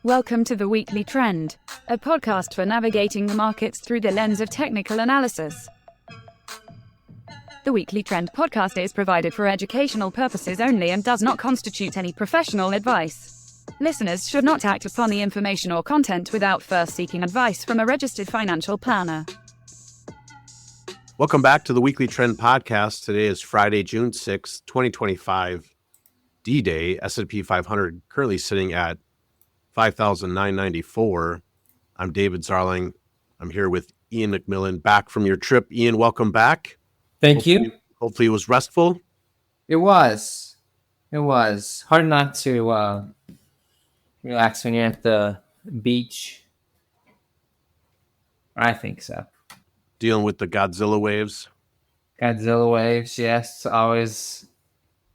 Welcome to The Weekly Trend, a podcast for navigating the markets through the lens of technical analysis. The Weekly Trend podcast is provided for educational purposes only and does not constitute any professional advice. Listeners should not act upon the information or content without first seeking advice from a registered financial planner. Welcome back to the Weekly Trend podcast. Today is Friday, June 6th, 2025, D-Day. S&P 500 currently sitting at 5,994. I'm David Zarling. I'm here with Ian McMillan, back from your trip. Ian, welcome back. Thank you. Hopefully it was restful. It was. Hard not to relax when you're at the beach. I think so. Dealing with the Godzilla waves. Godzilla waves, yes. Always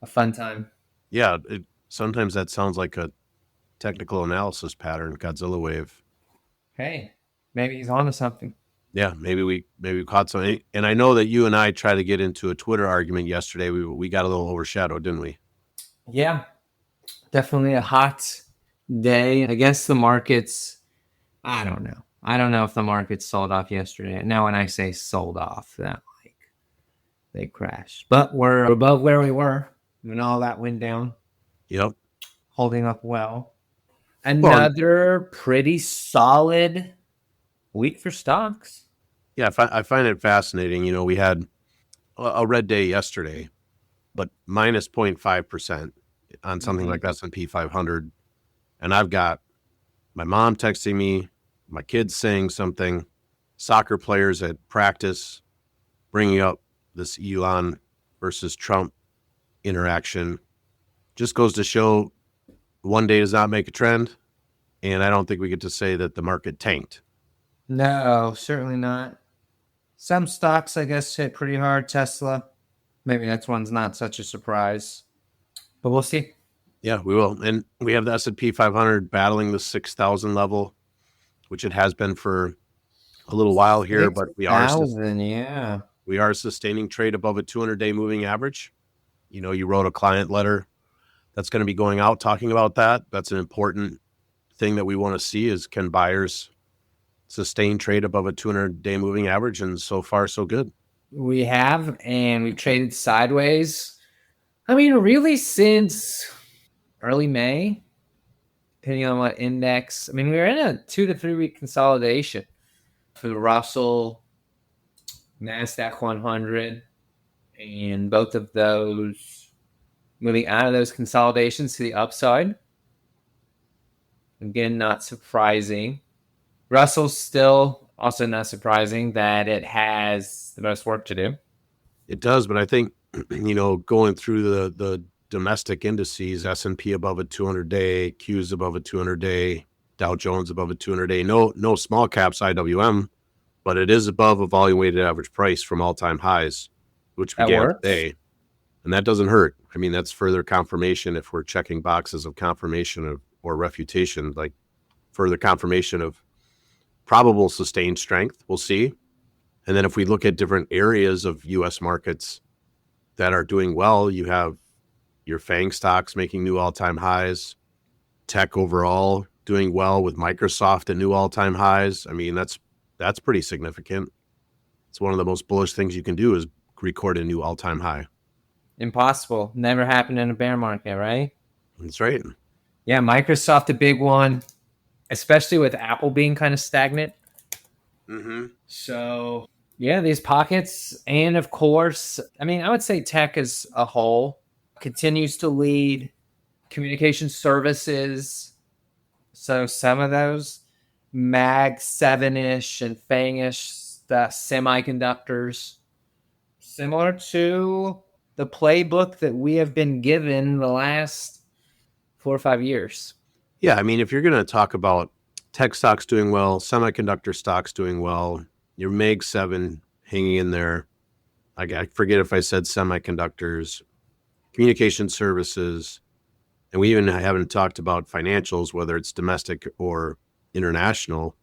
a fun time. Yeah, sometimes that sounds like a technical analysis pattern, Godzilla wave. Hey, maybe he's on to something. Yeah, maybe we caught something. And I know that you and I tried to get into a Twitter argument yesterday. We got a little overshadowed, didn't we? Yeah, definitely a hot day. I guess the markets, I don't know. I don't know if the markets sold off yesterday. Now when I say sold off, that like they crashed. But we're above where we were when all that went down. Yep. Holding up well. Another pretty solid week for stocks. Yeah, I find it fascinating. You know, we had a red day yesterday, but minus 0.5% on something like S&P 500. And I've got my mom texting me, my kids saying something, soccer players at practice bringing up this Elon versus Trump interaction. Just goes to show one day does not make a trend. And I don't think we get to say that the market tanked. No, certainly not. Some stocks, I guess, hit pretty hard. Tesla, maybe that one's not such a surprise, but we'll see. Yeah, we will. And we have the S&P 500 battling the 6,000 level, which it has been for a little while here, but we are sustaining trade above a 200-day moving average. You know, you wrote a client letter that's going to be going out talking about that. That's an important thing that we want to see is can buyers sustain trade above a 200-day moving average, and so far so good. We have, and we've traded sideways. I mean, really since early May, depending on what index. I mean, we were in a 2 to 3 week consolidation for the Russell, NASDAQ 100, and both of those moving out of those consolidations to the upside. Again, not surprising. Russell's still also not surprising that it has the most work to do. It does, but I think, you know, going through the domestic indices, S&P above a 200-day, Q's above a 200-day, Dow Jones above a 200-day, no small caps IWM, but it is above a volume weighted average price from all-time highs, which began today. And that doesn't hurt. I mean, that's further confirmation if we're checking boxes of confirmation of or refutation, like further confirmation of probable sustained strength. We'll see. And then if we look at different areas of U.S. markets that are doing well, you have your FANG stocks making new all-time highs, tech overall doing well with Microsoft at new all-time highs. I mean, that's pretty significant. It's one of the most bullish things you can do is record a new all-time high. Impossible. Never happened in a bear market, right? That's right. Yeah, Microsoft, a big one, especially with Apple being kind of stagnant. Mm-hmm. So, yeah, these pockets. And, of course, I mean, I would say tech as a whole continues to lead communication services. So some of those Mag 7-ish and FANG-ish, the semiconductors, similar to the playbook that we have been given the last 4 or 5 years. Yeah, I mean, if you're going to talk about tech stocks doing well, semiconductor stocks doing well, your Mag 7 hanging in there, I forget if I said semiconductors, communication services, and we even haven't talked about financials, whether it's domestic or international.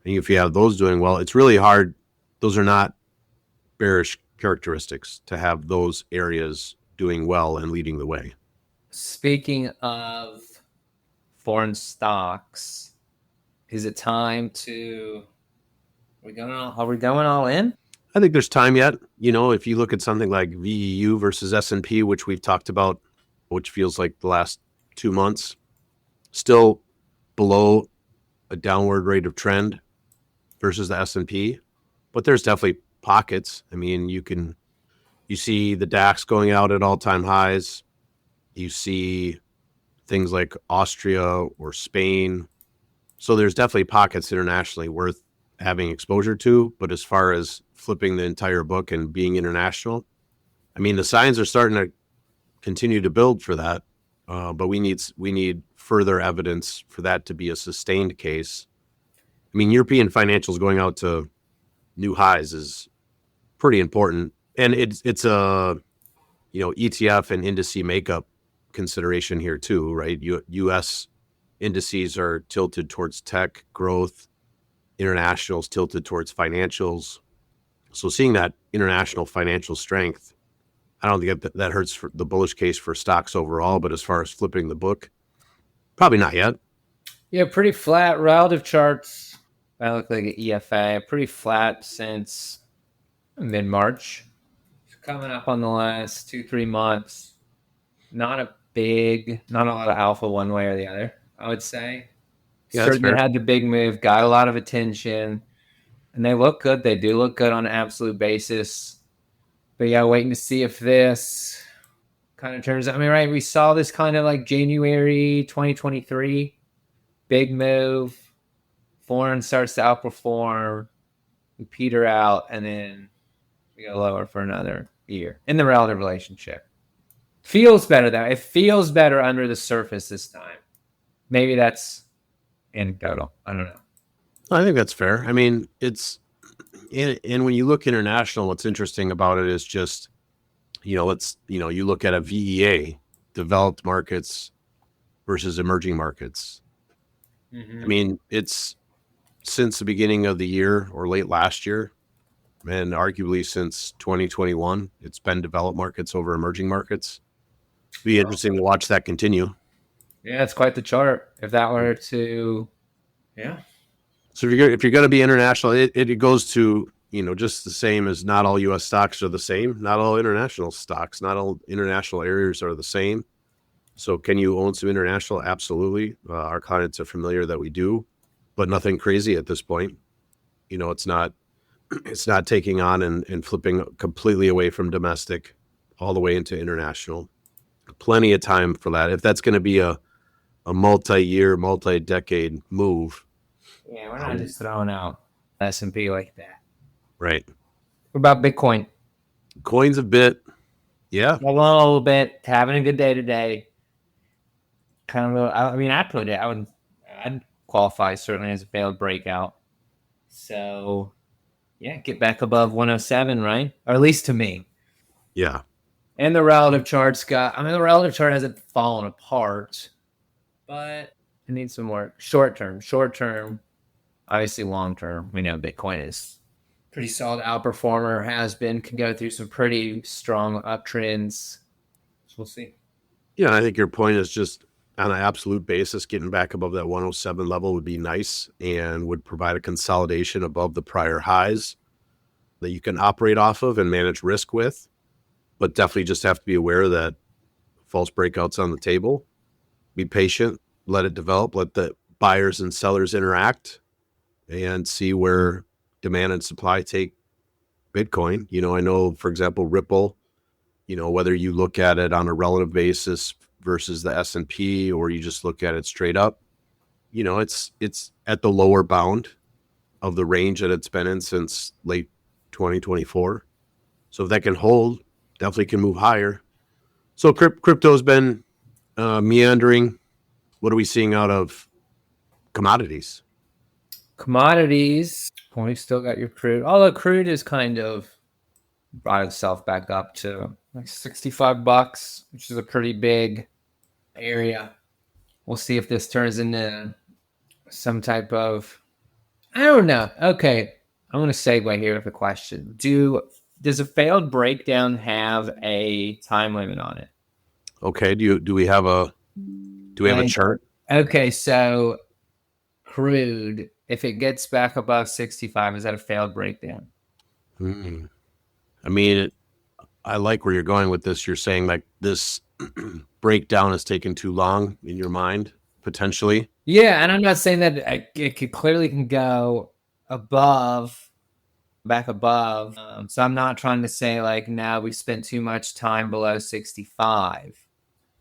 And if you have those doing well, it's really hard. Those are not bearish characteristics to have those areas doing well and leading the way. Speaking of foreign stocks. Is it time to? Are we going all in? I think there's time yet. If you look at something like VEU versus S&P, which we've talked about, which feels like the last 2 months, still below a downward rate of trend versus the S&P, but there's definitely pockets. I mean, you see the DAX going out at all-time highs. You see things like Austria or Spain. So there's definitely pockets internationally worth having exposure to. But as far as flipping the entire book and being international, I mean, the signs are starting to continue to build for that. But we need further evidence for that to be a sustained case. I mean, European financials going out to new highs is pretty important, and it's a ETF and indice makeup consideration here too, right? U.S. indices are tilted towards tech growth, internationals tilted towards financials. So seeing that international financial strength, I don't think that hurts for the bullish case for stocks overall, but as far as flipping the book, probably not yet. Yeah, pretty flat relative charts. I look like an EFA, pretty flat since mid-March. It's coming up on the last 2-3 months. Not a lot of alpha one way or the other, I would say. Yeah, Certainly had the big move, got a lot of attention, and they look good. They do look good on an absolute basis. But yeah, waiting to see if this kind of turns out. I mean, right, we saw this kind of like January 2023, big move. Foreign starts to outperform. We peter out, and then we go lower for another year in the relative relationship. Feels better, though. It feels better under the surface this time. Maybe that's anecdotal. I don't know. I think that's fair. I mean, and when you look international, what's interesting about it is just, you look at a VEA, developed markets versus emerging markets. Mm-hmm. I mean, it's since the beginning of the year or late last year, and arguably since 2021, it's been developed markets over emerging markets. It'd be interesting to watch that continue. Yeah, it's quite the chart. If that were to, yeah. So if you're going to be international, it goes to, just the same as not all U.S. stocks are the same. Not all international stocks, not all international areas are the same. So can you own some international? Absolutely. Our clients are familiar that we do, but nothing crazy at this point. It's not taking on and flipping completely away from domestic all the way into international. Plenty of time for that. If that's going to be a multi-year, multi-decade move. Yeah, we're not just throwing out S&P like that. Right. What about Bitcoin? Coins a bit. Yeah. A little bit. Having a good day today. Kind of. I'd qualify certainly as a failed breakout. So, yeah, get back above 107, right? Or at least to me. Yeah. And the relative chart's the relative chart hasn't fallen apart, but it needs some more short term, obviously long term. We know Bitcoin is pretty solid outperformer, can go through some pretty strong uptrends. So we'll see. Yeah, I think your point is just on an absolute basis, getting back above that 107 level would be nice and would provide a consolidation above the prior highs that you can operate off of and manage risk with. But definitely just have to be aware that false breakouts on the table. Be patient, let it develop, let the buyers and sellers interact and see where demand and supply take Bitcoin. I know, for example, Ripple, whether you look at it on a relative basis versus the S&P or you just look at it straight up, it's at the lower bound of the range that it's been in since late 2024. So if that can hold, definitely can move higher. So crypto's been meandering. What are we seeing out of commodities? Well, we've still got your crude. Although crude is kind of brought itself back up to like $65, which is a pretty big area. We'll see if this turns into some type of, I don't know. Okay, I'm going to segue here with a question. Does a failed breakdown have a time limit on it? Okay. Do we have a chart? Okay, so crude, if it gets back above 65, is that a failed breakdown? Hmm. I mean, I like where you're going with this. You're saying like this breakdown is taking too long in your mind, potentially. Yeah, and I'm not saying that it could clearly can go above, back above. So I'm not trying to say like now we spent too much time below 65.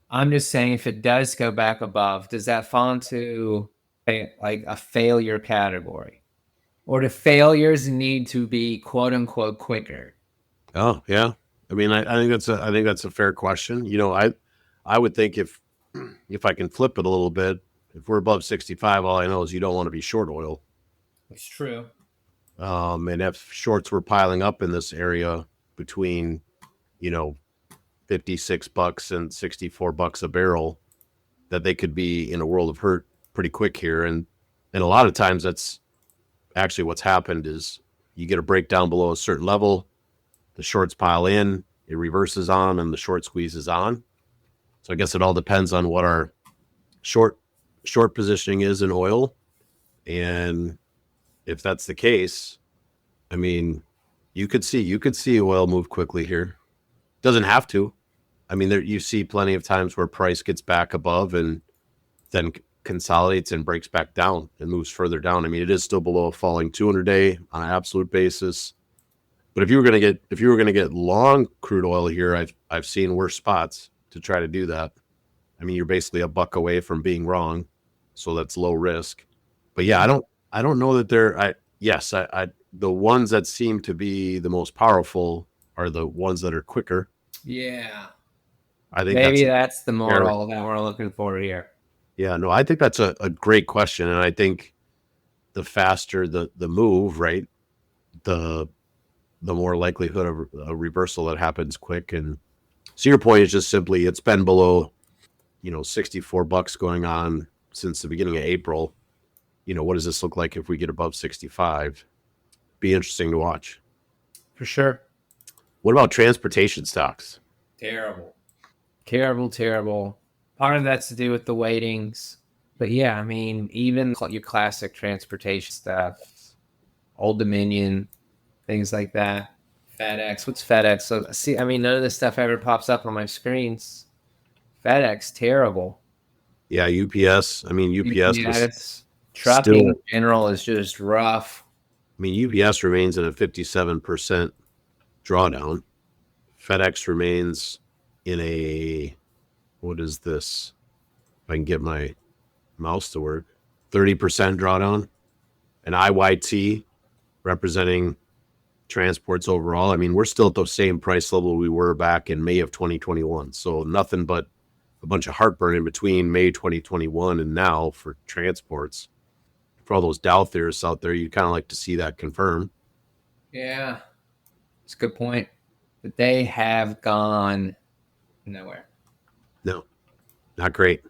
I'm just saying if it does go back above, does that fall into like a failure category? Or do failures need to be quote unquote quicker? Oh yeah. I mean, I think that's a fair question. I would think if I can flip it a little bit, if we're above 65, all I know is you don't want to be short oil. It's true. And if shorts were piling up in this area between, you know, $56 and $64 a barrel, that they could be in a world of hurt pretty quick here. And a lot of times that's actually what's happened is you get a breakdown below a certain level, the shorts pile in, it reverses on, and the short squeezes on. So I guess it all depends on what our short short positioning is in oil. And if that's the case, I mean, you could see oil move quickly here. Doesn't have to. I mean, there you see plenty of times where price gets back above and then consolidates and breaks back down and moves further down. I mean, it is still below a falling 200-day on an absolute basis. But if you were going to get long crude oil here, I've seen worse spots to try to do that. I mean, you're basically a buck away from being wrong, so that's low risk. But yeah, I don't know that they're I yes, I the ones that seem to be the most powerful are the ones that are quicker. Yeah. I think that's Maybe that's the fair. moral that we're looking for here. Yeah, no, I think that's a great question. And I think the faster the move, right, the the more likelihood of a reversal that happens quick. And so your point is just simply it's been below, $64 going on since the beginning of April. What does this look like if we get above 65? Be interesting to watch. For sure. What about transportation stocks? Terrible. Terrible, terrible. Part of that's to do with the weightings. But yeah, I mean, even your classic transportation stuff, Old Dominion, things like that. FedEx. What's FedEx? So see, I mean, none of this stuff ever pops up on my screens. FedEx, terrible. Yeah, UPS. I mean, UPS Yeah, was it's trucking in still, general is just rough. I mean, UPS remains at a 57% drawdown. FedEx remains in a, what is this? If I can get my mouse to work, 30% drawdown. An IYT representing transports overall. I mean, we're still at the same price level we were back in May of 2021. So nothing but a bunch of heartburn in between May 2021 and now for transports. For all those Dow theorists out there, you kind of like to see that confirmed. Yeah, it's a good point. But they have gone nowhere. No, not great.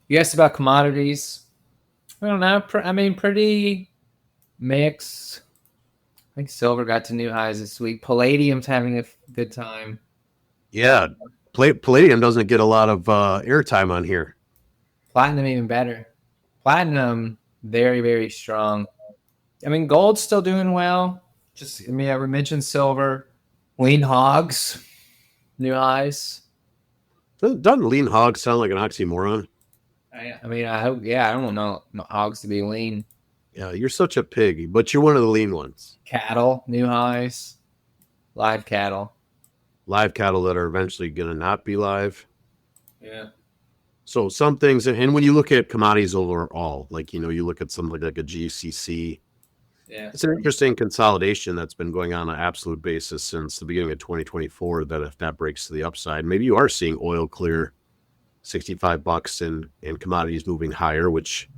You asked about commodities. I don't know. I mean, pretty mixed. I think silver got to new highs this week. Palladium's having a good time. Yeah, Palladium doesn't get a lot of airtime on here. Platinum even better. Platinum very very strong. I mean, gold's still doing well. Just I mean, I mentioned silver. Lean hogs, new highs. Doesn't lean hog sound like an oxymoron? I mean, I hope. Yeah, I don't know hogs to be lean. Yeah, you're such a pig, but you're one of the lean ones. Cattle, new highs. Live cattle. Live cattle that are eventually going to not be live. Yeah. So some things, and when you look at commodities overall, like, you look at something like a GCC, Yeah. it's an interesting consolidation that's been going on an absolute basis since the beginning of 2024, that if that breaks to the upside, maybe you are seeing oil clear $65 and commodities moving higher, which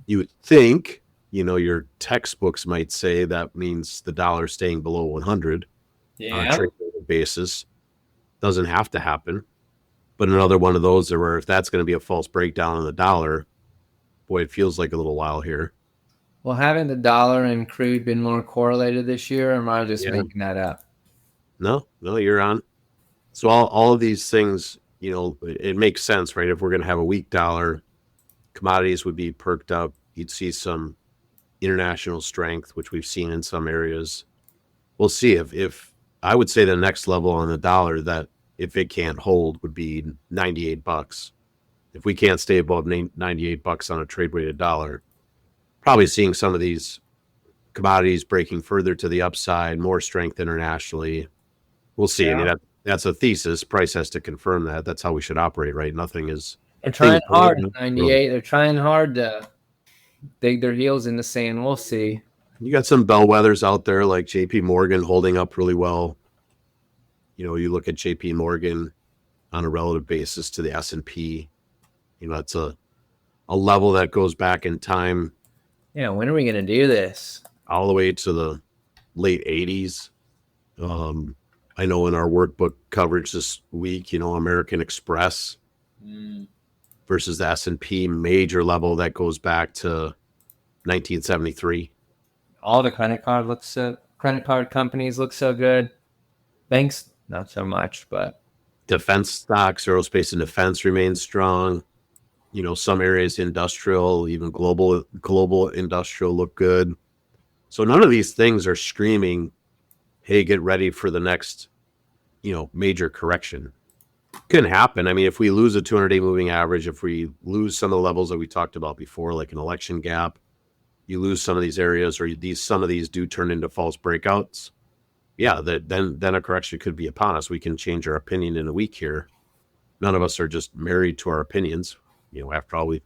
you would think, your textbooks might say that means the dollar staying below 100 on a Yeah. trade basis. Doesn't have to happen. But another one of those where if that's going to be a false breakdown on the dollar, boy, it feels like a little while here. Well, haven't the dollar and crude been more correlated this year, or am I just Yeah. making that up? No, you're on. So all of these things, it makes sense, right? If we're going to have a weak dollar, Commodities would be perked up. You'd see some international strength, which we've seen in some areas. We'll see if I would say the next level on the dollar that if it can't hold would be $98. If we can't stay above $98 on a trade weighted dollar, probably seeing some of these commodities breaking further to the upside, more strength internationally. We'll see. I mean, that's a thesis. Price has to confirm that. That's how we should operate, right? Nothing is. They're trying hard. 98. They're trying hard to dig their heels in the sand. We'll see. You got some bellwethers out there like JP Morgan holding up really well. You know, you look at JP Morgan on a relative basis to the S&P. You know, it's a level that goes back in time. Yeah, when are we going to do this? All the way to the late 80s. I know in our workbook coverage this week, you know, American Express versus the S&P major level that goes back to 1973. All the credit card companies look so good. Banks, not so much, but defense stocks, aerospace and defense remains strong. You know, some areas industrial, even global industrial look good. So none of these things are screaming, hey, get ready for the next, you know, major correction. Can happen. I mean, if we lose a 200-day moving average, if we lose some of the levels that we talked about before, like an election gap, you lose some of these areas, or some of these do turn into false breakouts. Yeah, then a correction could be upon us. We can change our opinion in a week here. None of us are just married to our opinions. You know, after all, we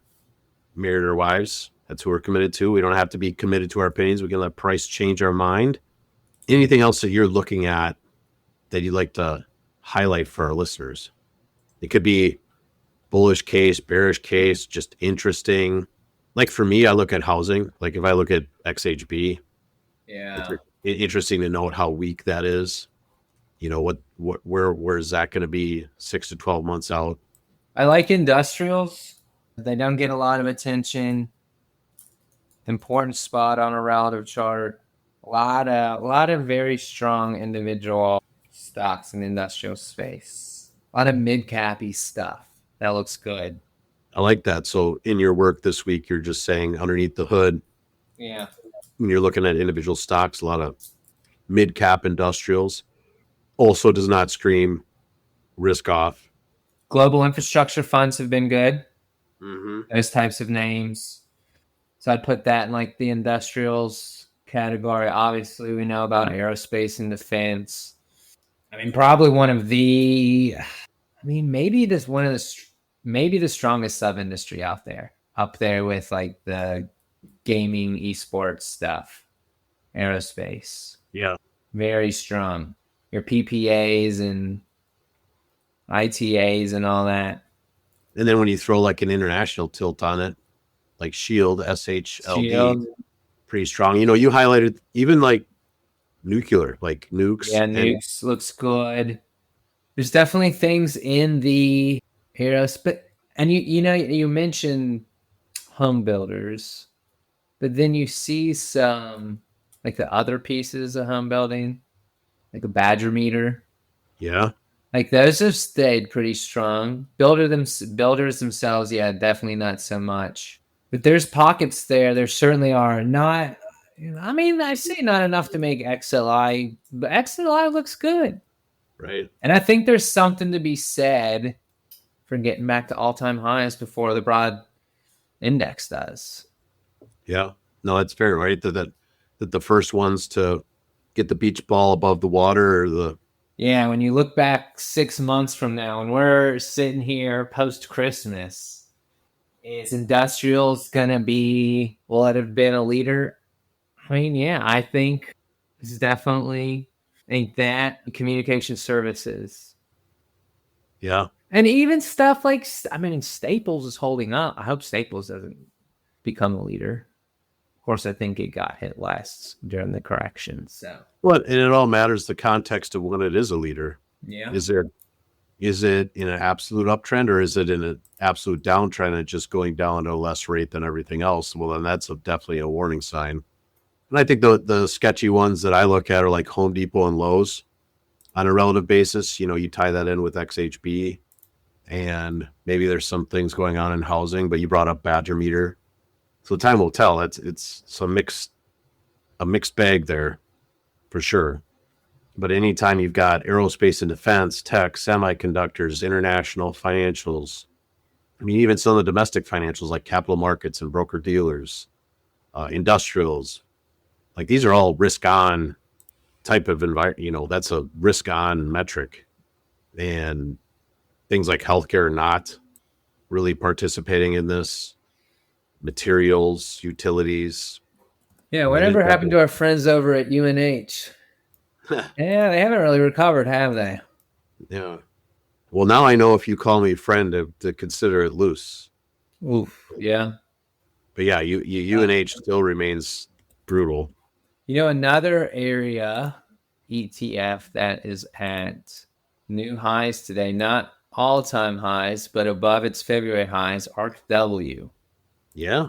married our wives. That's who we're committed to. We don't have to be committed to our opinions. We can let price change our mind. Anything else that you're looking at that you'd like to highlight for our listeners? It could be bullish case, bearish case, just interesting. Like for me, I look at housing. Like if I look at XHB, yeah, it's interesting to note how weak that is. You know, where is that going to be 6 to 12 months out? I like industrials. They don't get a lot of attention. Important spot on a relative chart. A lot of very strong individual stocks in the industrial space. A lot of mid-cappy stuff. That looks good. I like that. So in your work this week, you're just saying underneath the hood. Yeah. When you're looking at individual stocks, a lot of mid-cap industrials. Also does not scream risk off. Global infrastructure funds have been good. Mm-hmm. Those types of names. So I'd put that in like the industrials category. Obviously, we know about aerospace and defense. I mean, probably maybe the strongest sub-industry out there. Up there with like the gaming, esports stuff. Aerospace. Yeah. Very strong. Your PPAs and ITAs and all that. And then when you throw like an international tilt on it, like Shield, SHLD, pretty strong. You know, you highlighted even like nuclear, like nukes. Yeah, nukes looks good. There's definitely things in the aerospace. And you mentioned home builders, but then you see some like the other pieces of home building, like a Badger meter. Yeah. Like those have stayed pretty strong. Builders themselves, yeah, definitely not so much. But there's pockets there. There certainly are. Not, I mean, I say not enough to make XLI, but XLI looks good. Right. And I think there's something to be said for getting back to all-time highs before the broad index does. Yeah. No, that's fair, right? That the first ones to get the beach ball above the water or the... Yeah, when you look back 6 months from now and we're sitting here post-Christmas, is industrials going to be, will it have been a leader? I mean, yeah, I think it's definitely that communication services. Yeah. And even stuff like, I mean, Staples is holding up. I hope Staples doesn't become a leader. Of course, I think it got hit last during the correction. So, well, and it all matters the context of when it is a leader. Yeah. Is it in an absolute uptrend or is it in an absolute downtrend and just going down at a less rate than everything else? Well, then that's definitely a warning sign. And I think the sketchy ones that I look at are like Home Depot and Lowe's on a relative basis. You know, you tie that in with XHB and maybe there's some things going on in housing, but you brought up Badger Meter. So time will tell. It's some a mixed bag there for sure. But anytime you've got aerospace and defense, tech, semiconductors, international financials, I mean, even some of the domestic financials like capital markets and broker dealers, industrials, like these are all risk on type of environment. You know, that's a risk on metric. And things like healthcare are not really participating in this. Materials, utilities. Yeah, whatever happened to our friends over at UNH? Yeah, they haven't really recovered, have they? Yeah. Well, now I know if you call me friend to consider it loose. Oof. Yeah. But yeah, UNH still remains brutal. You know, another area ETF that is at new highs today, not all-time highs, but above its February highs, ARKW. Yeah.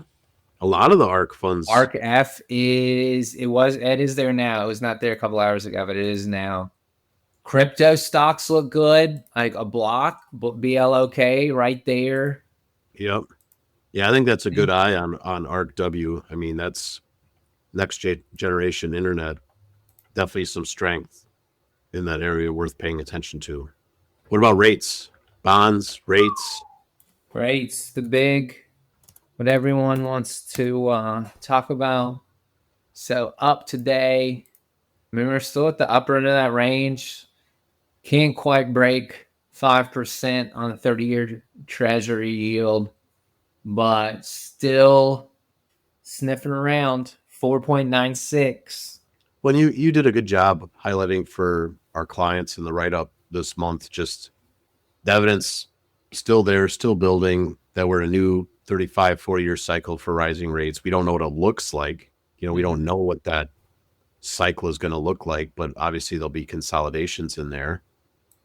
A lot of the ARK funds. ARK F it is there now. It was not there a couple hours ago, but it is now. Crypto stocks look good, like a block, BLOK right there. Yep. Yeah, I think that's a good eye on ARKW. I mean, that's next generation internet. Definitely some strength in that area worth paying attention to. What about rates? Bonds, rates? Rates, what everyone wants to talk about. So up today, I mean, we're still at the upper end of that range. Can't quite break 5% on the 30-year Treasury yield, but still sniffing around 4.96. Well, you did a good job highlighting for our clients in the write-up this month, just the evidence still there, still building, that we're in a new 35, 40-year cycle for rising rates. We don't know what it looks like. You know, we don't know what that cycle is going to look like, but obviously there'll be consolidations in there.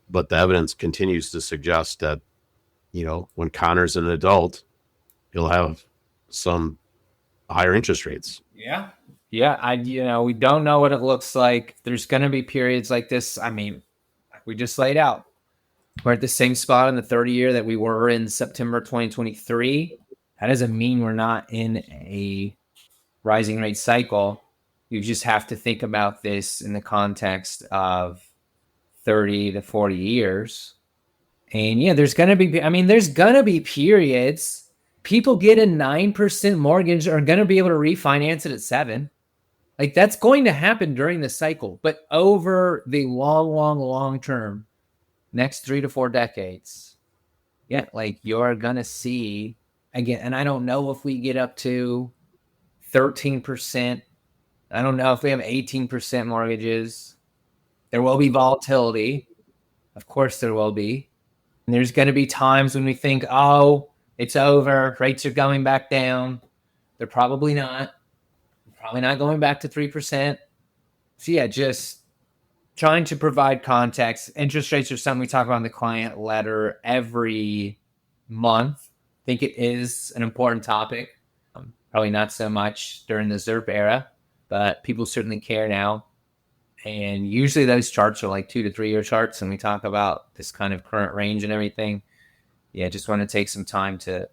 But the evidence continues to suggest that, you know, when Connor's an adult, he'll have some higher interest rates. Yeah. Yeah, we don't know what it looks like. There's going to be periods like this. I mean, we just laid out. We're at the same spot in the 30-year that we were in September 2023. That doesn't mean we're not in a rising rate cycle. You just have to think about this in the context of 30 to 40 years. And yeah, there's going to be periods. People get a 9% mortgage are going to be able to refinance it at 7%. Like that's going to happen during the cycle, but over the long term, next 3 to 4 decades, yeah, like you're going to see again. And I don't know if we get up to 13%. I don't know if we have 18% mortgages. There will be volatility. Of course there will be. And there's going to be times when we think, oh, it's over. Rates are going back down. They're probably not. Probably not going back to 3%. So yeah, just trying to provide context. Interest rates are something we talk about in the client letter every month. I think it is an important topic. Probably not so much during the ZIRP era, but people certainly care now. And usually those charts are like 2 to 3 year charts, and we talk about this kind of current range and everything. Yeah, just want to take some time to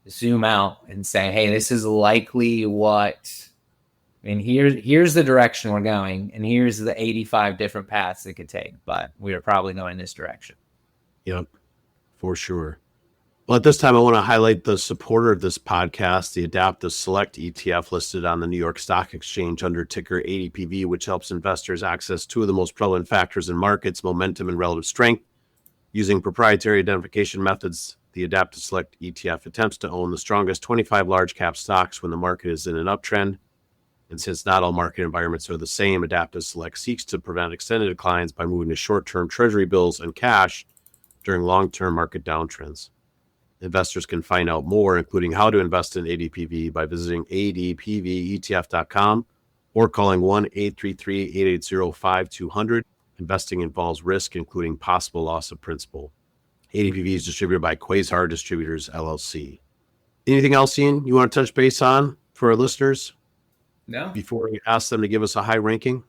zoom out and say, hey, this is likely what... I mean, here's the direction we're going, and here's the 85 different paths it could take, but we are probably going this direction. Yep, for sure. Well, at this time, I want to highlight the supporter of this podcast, the Adaptive Select ETF listed on the New York Stock Exchange under ticker ADPV, which helps investors access two of the most prevalent factors in markets, momentum and relative strength. Using proprietary identification methods, the Adaptive Select ETF attempts to own the strongest 25 large cap stocks when the market is in an uptrend. And since not all market environments are the same, Adaptive Select seeks to prevent extended declines by moving to short-term treasury bills and cash during long-term market downtrends. Investors can find out more, including how to invest in ADPV, by visiting adpvetf.com or calling 1-833-880-5200. Investing involves risk, including possible loss of principal. ADPV is distributed by Quasar Distributors, LLC. Anything else, Ian, you want to touch base on for our listeners? No. Before we ask them to give us a high ranking?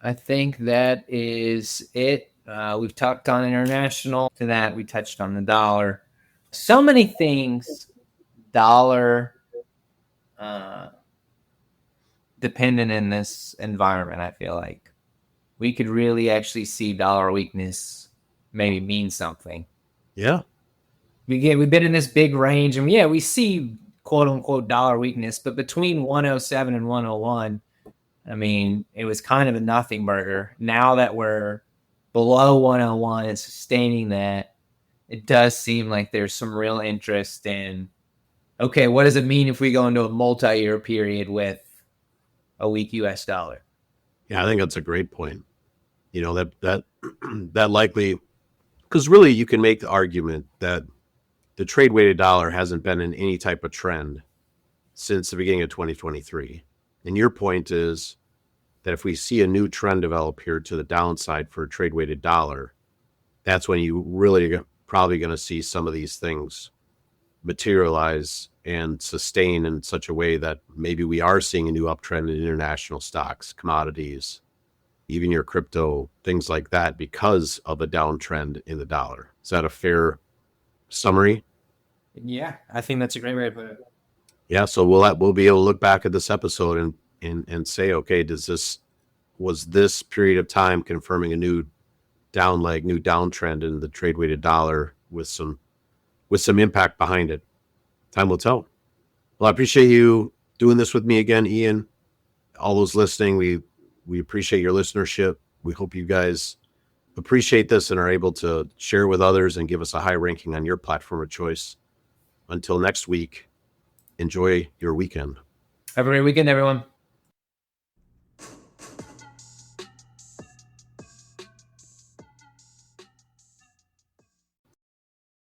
I think that is it. We've talked on international. To that, we touched on the dollar. so many things dollar dependent in this environment. I feel like we could really actually see dollar weakness maybe mean something. Yeah. We've been in this big range, and we see quote unquote dollar weakness, but between 107 and 101, I mean, it was kind of a nothing burger. Now that we're below 101 and sustaining that, it does seem like there's some real interest in, okay, what does it mean if we go into a multi-year period with a weak US dollar? Yeah, I think that's a great point. You know, that that likely, because really you can make the argument that the trade weighted dollar hasn't been in any type of trend since the beginning of 2023. And your point is that if we see a new trend develop here to the downside for a trade weighted dollar, that's when you really are probably going to see some of these things materialize and sustain in such a way that maybe we are seeing a new uptrend in international stocks, commodities, even your crypto, things like that, because of a downtrend in the dollar. Is that a fair summary? Yeah, I think that's a great way to put it. Yeah, so we'll be able to look back at this episode and say, okay, was this period of time confirming a new down leg, new downtrend in the trade weighted dollar with some impact behind it? Time will tell. Well, I appreciate you doing this with me again, Ian. All those listening, we appreciate your listenership. We hope you guys appreciate this and are able to share with others and give us a high ranking on your platform of choice. Until next week, enjoy your weekend. Have a great weekend, everyone.